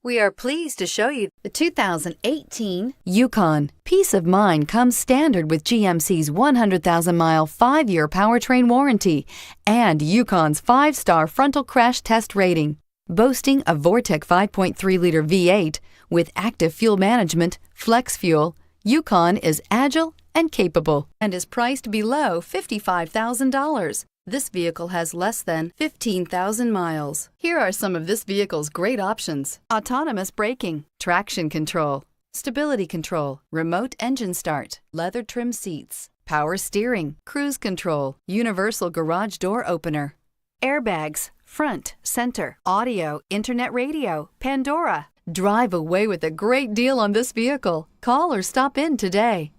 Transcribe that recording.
We are pleased to show you the 2018 Yukon. Peace of mind comes standard with GMC's 100,000-mile, 5-year powertrain warranty and Yukon's 5-star frontal crash test rating. Boasting a Vortec 5.3-liter V8 with active fuel management, flex fuel, Yukon is agile and capable and is priced below $55,000. This vehicle has less than 15,000 miles. Here are some of this vehicle's great options: autonomous braking, traction control, stability control, remote engine start, leather trim seats, power steering, cruise control, universal garage door opener, airbags, front, center, audio, internet radio, Pandora. Drive away with a great deal on this vehicle. Call or stop in today.